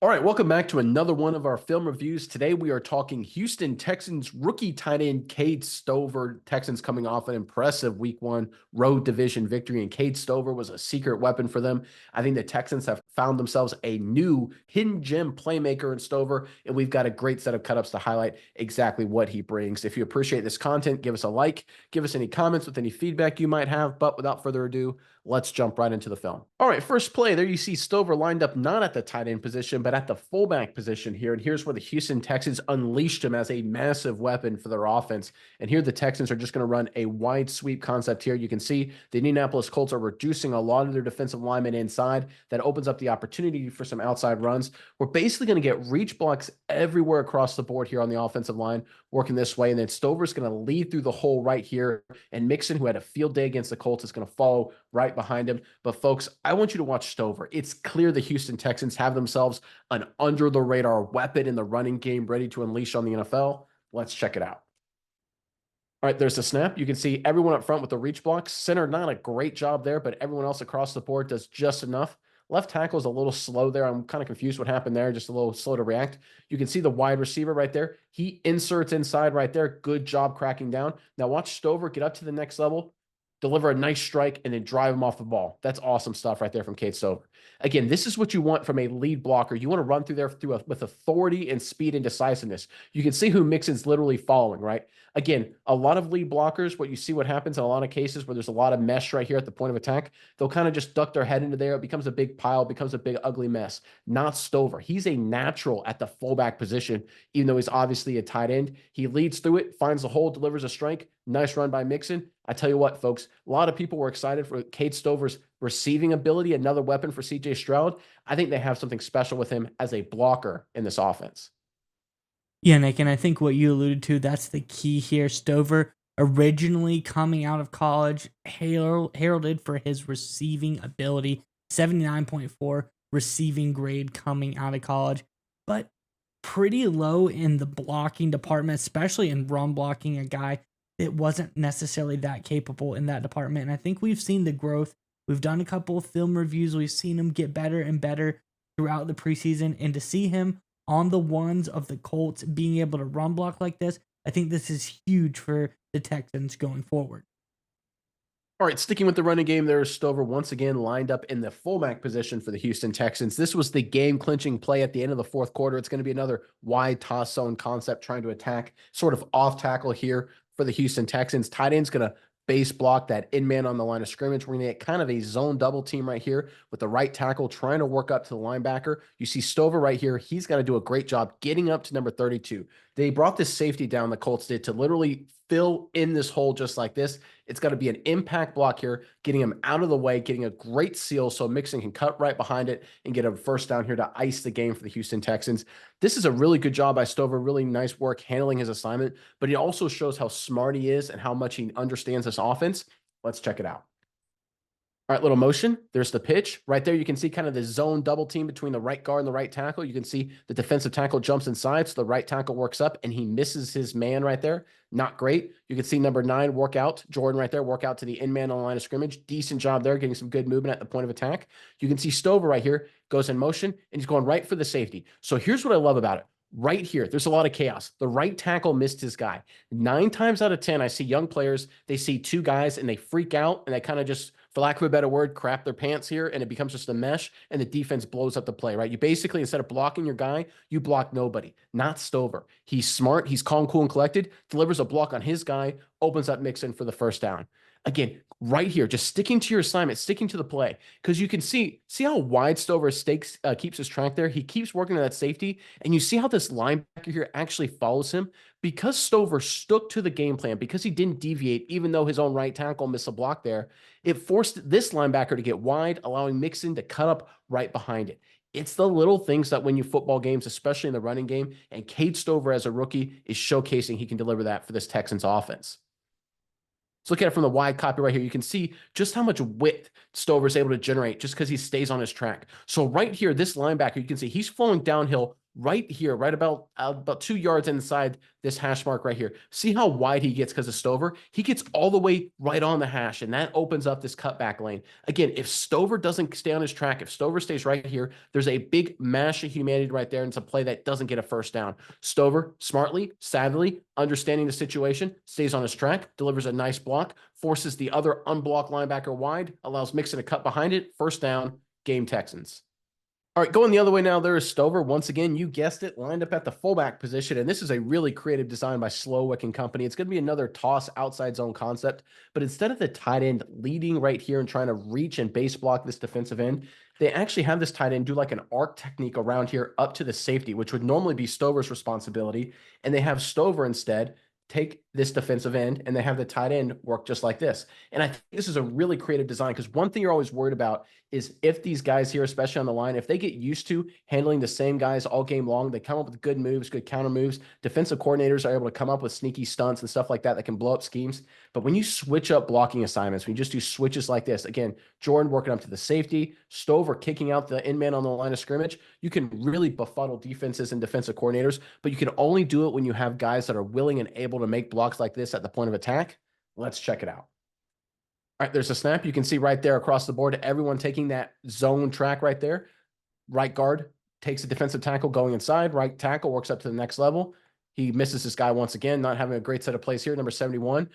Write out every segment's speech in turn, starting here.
All right, welcome back to another one of our film reviews. Today we are talking Houston Texans rookie tight end Cade Stover. Texans coming off an impressive week 1 road division victory, and Cade Stover was a secret weapon for them. I think the Texans have found themselves a new hidden gem playmaker in Stover, and we've got a great set of cut-ups to highlight exactly what he brings. If you appreciate this content, give us a like, give us any comments with any feedback you might have, but without further ado, let's jump right into the film. All right, first play. There you see Stover lined up not at the tight end position, but at the fullback position here. And here's where the Houston Texans unleashed him as a massive weapon for their offense. And here the Texans are just going to run a wide sweep concept here. You can see the Indianapolis Colts are reducing a lot of their defensive linemen inside. That opens up the opportunity for some outside runs. We're basically going to get reach blocks everywhere across the board here on the offensive line, working this way. And then Stover's going to lead through the hole right here. And Mixon, who had a field day against the Colts, is going to follow right behind him. But folks, I want you to watch Stover. It's clear the Houston Texans have themselves an under the radar weapon in the running game ready to unleash on the NFL. Let's check it out. All right, there's the snap. You can see everyone up front with the reach blocks. Center, not a great job there, but everyone else across the board does just enough. Left tackle is a little slow there. I'm kind of confused what happened there, just a little slow to react. You can see the wide receiver right there. He inserts inside right there. Good job cracking down. Now watch Stover get up to the next level, deliver a nice strike, and then drive him off the ball. That's awesome stuff right there from Cade Stover. Again, this is what you want from a lead blocker. You want to run through there with authority and speed and decisiveness. You can see who Mixon's literally following, right? Again, a lot of lead blockers, what you see what happens in a lot of cases where there's a lot of mesh right here at the point of attack, they'll kind of just duck their head into there. It becomes a big pile, becomes a big ugly mess. Not Stover. He's a natural at the fullback position, even though he's obviously a tight end. He leads through it, finds the hole, delivers a strike. Nice run by Mixon. I tell you what, folks, a lot of people were excited for Cade Stover's receiving ability, another weapon for CJ Stroud. I think they have something special with him as a blocker in this offense. Yeah, Nick, and I think what you alluded to, that's the key here. Stover, originally coming out of college, heralded for his receiving ability, 79.4 receiving grade coming out of college, but pretty low in the blocking department, especially in run blocking, a guy that wasn't necessarily that capable in that department. And I think we've seen the growth. We've done a couple of film reviews. We've seen him get better and better throughout the preseason, and to see him on the ones of the Colts being able to run block like this, I think this is huge for the Texans going forward. All right, sticking with the running game, there's Stover once again lined up in the fullback position for the Houston Texans. This was the game-clinching play at the end of the fourth quarter. It's going to be another wide toss zone concept trying to attack, sort of off tackle here for the Houston Texans. Tight end's going to base block that in-man on the line of scrimmage. We're going to get kind of a zone double team right here with the right tackle trying to work up to the linebacker. You see Stover right here. He's got to do a great job getting up to number 32. They brought this safety down, the Colts did, to literally fill in this hole just like this. It's got to be an impact block here, getting him out of the way, getting a great seal so Mixon can cut right behind it and get a first down here to ice the game for the Houston Texans. This is a really good job by Stover, really nice work handling his assignment, but he also shows how smart he is and how much he understands this offense. Let's check it out. All right, little motion. There's the pitch. Right there, you can see kind of the zone double team between the right guard and the right tackle. You can see the defensive tackle jumps inside, so the right tackle works up, and he misses his man right there. Not great. You can see number 9 work out. Jordan right there, work out to the in-man on the line of scrimmage. Decent job there, getting some good movement at the point of attack. You can see Stover right here goes in motion, and he's going right for the safety. So here's what I love about it. Right here, there's a lot of chaos. The right tackle missed his guy. 9 times out of 10, I see young players, they see 2 guys, and they freak out, and they kind of just, for lack of a better word, crap their pants here, and it becomes just a mesh, and the defense blows up the play, right? You basically, instead of blocking your guy, you block nobody. Not Stover. He's smart, he's calm, cool, and collected, delivers a block on his guy, opens up Mixon for the first down. Again, right here, just sticking to your assignment, sticking to the play, because you can see how wide Stover keeps his track there. He keeps working on that safety, and you see how this linebacker here actually follows him. Because Stover stuck to the game plan, because he didn't deviate, even though his own right tackle missed a block there, it forced this linebacker to get wide, allowing Mixon to cut up right behind it. It's the little things that win you football games, especially in the running game, and Cade Stover as a rookie is showcasing he can deliver that for this Texans offense. Let's look at it from the wide copy right here. You can see just how much width Stover is able to generate just because he stays on his track. So right here, this linebacker, you can see he's flowing downhill right here, right about 2 yards inside this hash mark right here. See how wide he gets because of Stover? He gets all the way right on the hash, and that opens up this cutback lane. Again, if Stover doesn't stay on his track, if Stover stays right here, there's a big mash of humanity right there, and it's a play that doesn't get a first down. Stover, smartly, savvily, understanding the situation, stays on his track, delivers a nice block, forces the other unblocked linebacker wide, allows Mixon to cut behind it, first down, game Texans. All right, going the other way now, there is Stover. Once again, you guessed it, lined up at the fullback position. And this is a really creative design by Slowick and company. It's going to be another toss outside zone concept. But instead of the tight end leading right here and trying to reach and base block this defensive end, they actually have this tight end do like an arc technique around here up to the safety, which would normally be Stover's responsibility. And they have Stover instead take this defensive end, and they have the tight end work just like this. And I think this is a really creative design because one thing you're always worried about is if these guys here, especially on the line, if they get used to handling the same guys all game long, they come up with good moves, good counter moves. Defensive coordinators are able to come up with sneaky stunts and stuff like that that can blow up schemes. But when you switch up blocking assignments, when you just do switches like this, again, Jordan working up to the safety, Stover kicking out the end man on the line of scrimmage, you can really befuddle defenses and defensive coordinators, but you can only do it when you have guys that are willing and able to make blocks like this at the point of attack. Let's check it out. All right, there's a snap. You can see right there across the board, everyone taking that zone track right there. Right guard takes a defensive tackle going inside. Right tackle works up to the next level. He misses this guy once again, not having a great set of plays here, number 71.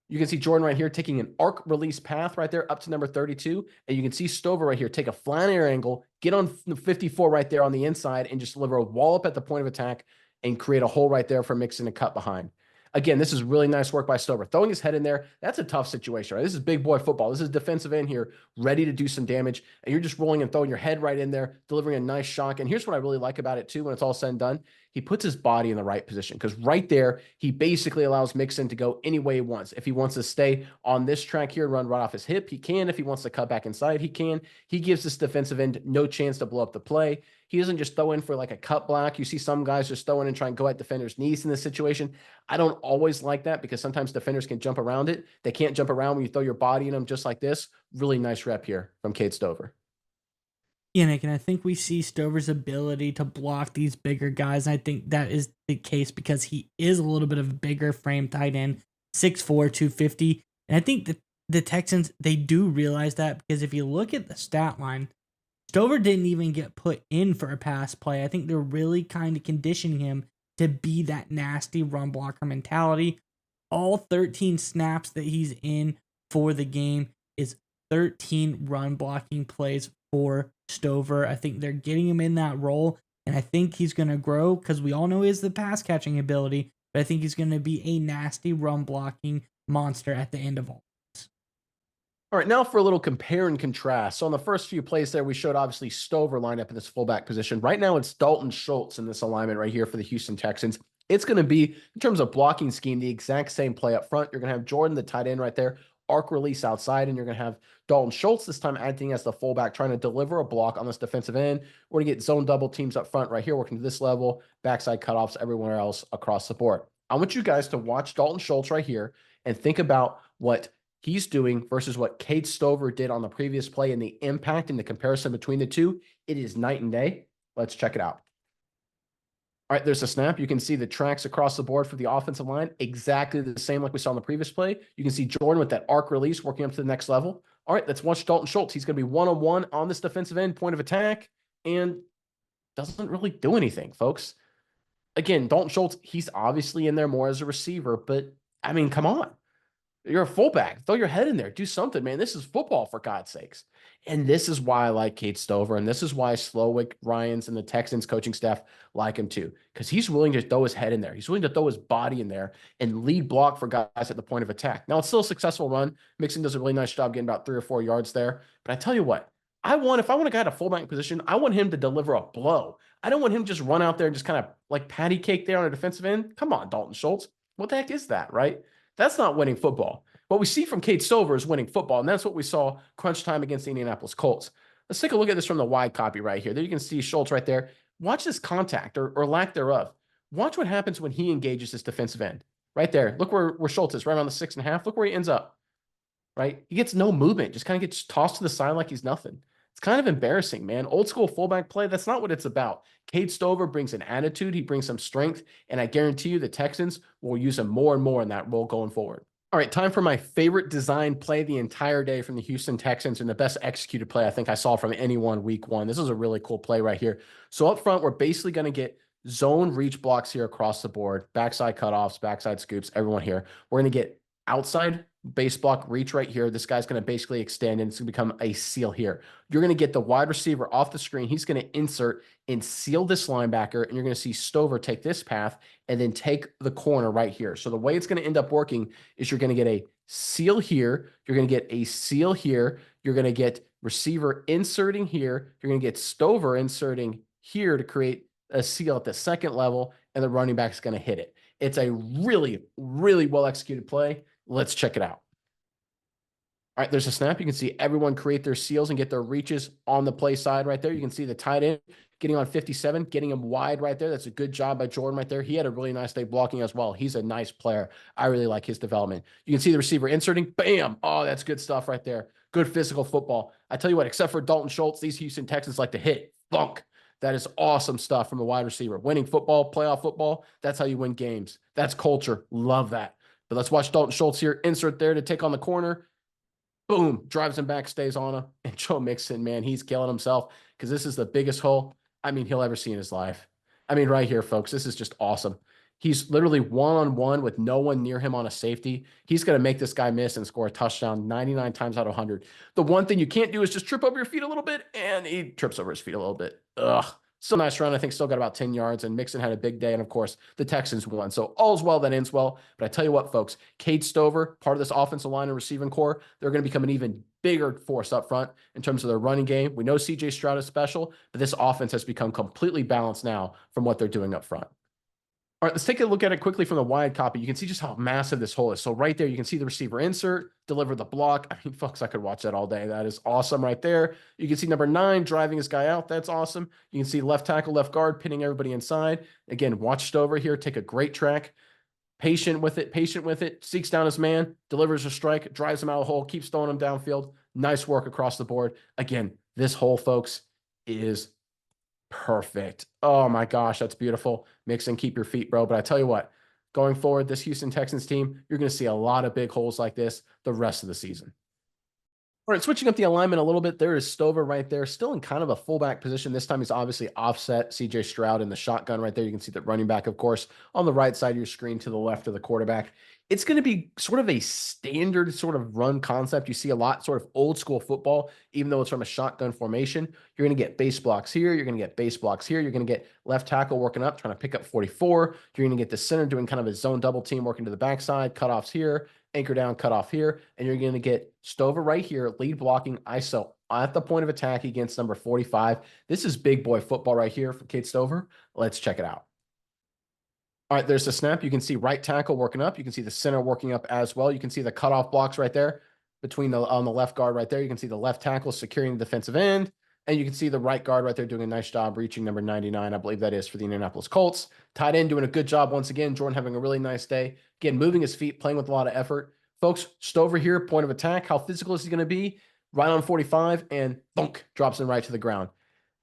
You can see Jordan right here taking an arc release path right there up to number 32. And you can see Stover right here take a flat air angle, get on 54 right there on the inside, and just deliver a wallop at the point of attack and create a hole right there for Mixon to cut behind. Again, this is really nice work by Stover. Throwing his head in there, that's a tough situation, right? This is big boy football. This is defensive end here, ready to do some damage, and you're just rolling and throwing your head right in there, delivering a nice shock. And here's what I really like about it, too, when it's all said and done. He puts his body in the right position because right there, he basically allows Mixon to go any way he wants. If he wants to stay on this track here and run right off his hip, he can. If he wants to cut back inside, he can. He gives this defensive end no chance to blow up the play. He doesn't just throw in for like a cut block. You see some guys just throw in and try and go at defenders' knees in this situation. I don't always like that because sometimes defenders can jump around it. They can't jump around when you throw your body in them just like this. Really nice rep here from Cade Stover. Yeah, Nick, and I think we see Stover's ability to block these bigger guys. And I think that is the case because he is a little bit of a bigger frame tight end, 6'4", 250. And I think that the Texans, they do realize that because if you look at the stat line, Stover didn't even get put in for a pass play. I think they're really kind of conditioning him to be that nasty run blocker mentality. All 13 snaps that he's in for the game is 13 run blocking plays for Stover. I think they're getting him in that role, and I think he's going to grow because we all know he has the pass catching ability, but I think he's going to be a nasty run blocking monster at the end of all. All right, now for a little compare and contrast. So on the first few plays there, we showed obviously Stover lined up in this fullback position. Right now, it's Dalton Schultz in this alignment right here for the Houston Texans. It's going to be, in terms of blocking scheme, the exact same play up front. You're going to have Jordan, the tight end right there, arc release outside, and you're going to have Dalton Schultz this time acting as the fullback, trying to deliver a block on this defensive end. We're going to get zone double teams up front right here, working to this level, backside cutoffs everywhere else across the board. I want you guys to watch Dalton Schultz right here and think about what he's doing versus what Cade Stover did on the previous play and the impact and the comparison between the two. It is night and day. Let's check it out. All right, there's a snap. You can see the tracks across the board for the offensive line, exactly the same like we saw in the previous play. You can see Jordan with that arc release working up to the next level. All right, let's watch Dalton Schultz. He's going to be one-on-one on this defensive end, point of attack, and doesn't really do anything, folks. Again, Dalton Schultz, he's obviously in there more as a receiver, but I mean, come on. You're a fullback. Throw your head in there. Do something, man. This is football, for God's sakes. And this is why I like Cade Stover, and this is why Slowick, Ryans, and the Texans coaching staff like him too, because he's willing to throw his head in there. He's willing to throw his body in there and lead block for guys at the point of attack. Now, it's still a successful run. Mixon does a really nice job getting about 3 or 4 yards there. But I tell you what, if I want a guy at a fullback position, I want him to deliver a blow. I don't want him to just run out there and just kind of like patty cake there on a defensive end. Come on, Dalton Schultz. What the heck is that, right? That's not winning football. What we see from Cade Stover is winning football, and that's what we saw crunch time against the Indianapolis Colts. Let's take a look at this from the wide copy right here. There you can see Schultz right there. Watch this contact or lack thereof. Watch what happens when he engages this defensive end. Right there. Look where Schultz is, right around the 6.5. Look where he ends up. Right? He gets no movement, just kind of gets tossed to the side like he's nothing. It's kind of embarrassing, man. Old school fullback play, that's not what it's about. Cade Stover brings an attitude, he brings some strength, and I guarantee you the Texans will use him more and more in that role going forward. All right, time for my favorite design play the entire day from the Houston Texans and the best executed play I think I saw from anyone week one. This is a really cool play right here. So up front, we're basically going to get zone reach blocks here across the board, backside cutoffs, backside scoops, everyone here. We're going to get outside base block reach right here. This guy's going to basically extend and it's going to become a seal here. You're going to get the wide receiver off the screen. He's going to insert and seal this linebacker, and you're going to see Stover take this path and then take the corner right here. So the way it's going to end up working is you're going to get a seal here. You're going to get a seal here. You're going to get receiver inserting here. You're going to get Stover inserting here to create a seal at the second level, and the running back's going to hit it. It's a really, really well executed play. Let's check it out. All right, there's a snap. You can see everyone create their seals and get their reaches on the play side right there. You can see the tight end getting on 57, getting him wide right there. That's a good job by Jordan right there. He had a really nice day blocking as well. He's a nice player. I really like his development. You can see the receiver inserting. Bam. Oh, that's good stuff right there. Good physical football. I tell you what, except for Dalton Schultz, these Houston Texans like to hit. Thunk. That is awesome stuff from a wide receiver. Winning football, playoff football, that's how you win games. That's culture. Love that. But let's watch Dalton Schultz here. Insert there to take on the corner. Boom. Drives him back, stays on him. And Joe Mixon, man, he's killing himself because this is the biggest hole he'll ever see in his life. Right here, folks, this is just awesome. He's literally one-on-one with no one near him on a safety. He's going to make this guy miss and score a touchdown 99 times out of 100. The one thing you can't do is just trip over your feet a little bit, and he trips over his feet a little bit. Ugh. Still nice run. I think still got about 10 yards, and Mixon had a big day, and of course, the Texans won. So all's well that ends well. But I tell you what, folks, Cade Stover, part of this offensive line and receiving core, they're going to become an even bigger force up front in terms of their running game. We know CJ Stroud is special, but this offense has become completely balanced now from what they're doing up front. All right, let's take a look at it quickly from the wide copy. You can see just how massive this hole is. So right there, you can see the receiver insert, deliver the block. Folks, I could watch that all day. That is awesome right there. You can see number 9 driving his guy out. That's awesome. You can see left tackle, left guard, pinning everybody inside. Again, watch Stover here, take a great track. Patient with it, seeks down his man, delivers a strike, drives him out of the hole, keeps throwing him downfield. Nice work across the board. Again, this hole, folks, is perfect. Oh my gosh, that's beautiful. Mixon, keep your feet, bro. But I tell you what, going forward, this Houston Texans team, you're going to see a lot of big holes like this the rest of the season. All right, switching up the alignment a little bit, there is Stover right there, still in kind of a fullback position. This time he's obviously offset CJ Stroud in the shotgun right there. You can see the running back, of course, on the right side of your screen to the left of the quarterback. It's going to be sort of a standard sort of run concept. You see a lot sort of old school football, even though it's from a shotgun formation. You're going to get base blocks here. You're going to get base blocks here. You're going to get left tackle working up, trying to pick up 44. You're going to get the center doing kind of a zone double team working to the backside, cutoffs here, anchor down, cut off here, and you're going to get Stover right here, lead blocking ISO at the point of attack against number 45. This is big boy football right here for Cade Stover. Let's check it out. All right, there's the snap. You can see right tackle working up. You can see the center working up as well. You can see the cutoff blocks right there between on the left guard right there. You can see the left tackle securing the defensive end. And you can see the right guard right there doing a nice job reaching number 99. I believe that is for the Indianapolis Colts. Tight end doing a good job once again. Jordan having a really nice day. Again, moving his feet, playing with a lot of effort. Folks, Stover here, point of attack. How physical is he going to be? Right on 45 and thunk, drops him right to the ground.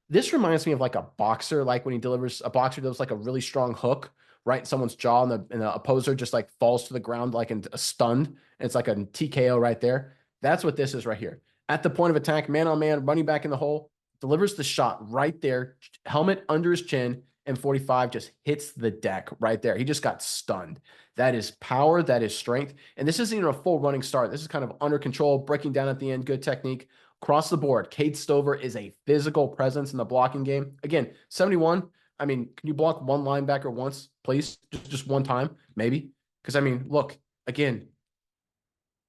This reminds me of like a boxer, like when a boxer does like a really strong hook right in someone's jaw and the opposer just like falls to the ground like a stunned. And it's like a TKO right there. That's what this is right here. At the point of attack, man on man, running back in the hole, delivers the shot right there, helmet under his chin, and 45 just hits the deck right there. He just got stunned. That is power. That is strength. And this isn't even a full running start. This is kind of under control, breaking down at the end, good technique. Across the board, Cade Stover is a physical presence in the blocking game. Again, 71. Can you block one linebacker once, please? Just one time, maybe? Because, look, again,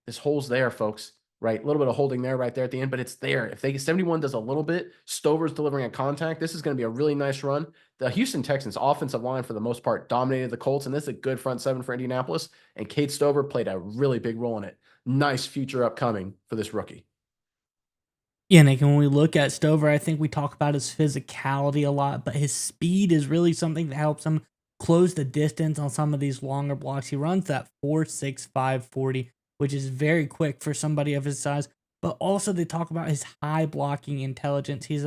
this hole's there, folks. Right, a little bit of holding there right there at the end, but it's there. If 71 does a little bit, Stover's delivering a contact. This is going to be a really nice run. The Houston Texans offensive line, for the most part, dominated the Colts, and this is a good front seven for Indianapolis, and Cade Stover played a really big role in it. Nice future upcoming for this rookie. Yeah, Nick, and when we look at Stover, I think we talk about his physicality a lot, but his speed is really something that helps him close the distance on some of these longer blocks. He runs that 4.65 40, which is very quick for somebody of his size. but also they talk about his high blocking intelligence. He's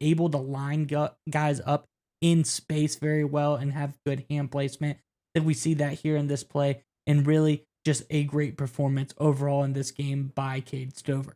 able to line guys up in space very well and have good hand placement. I think we see that here in this play, and really just a great performance overall in this game by Cade Stover.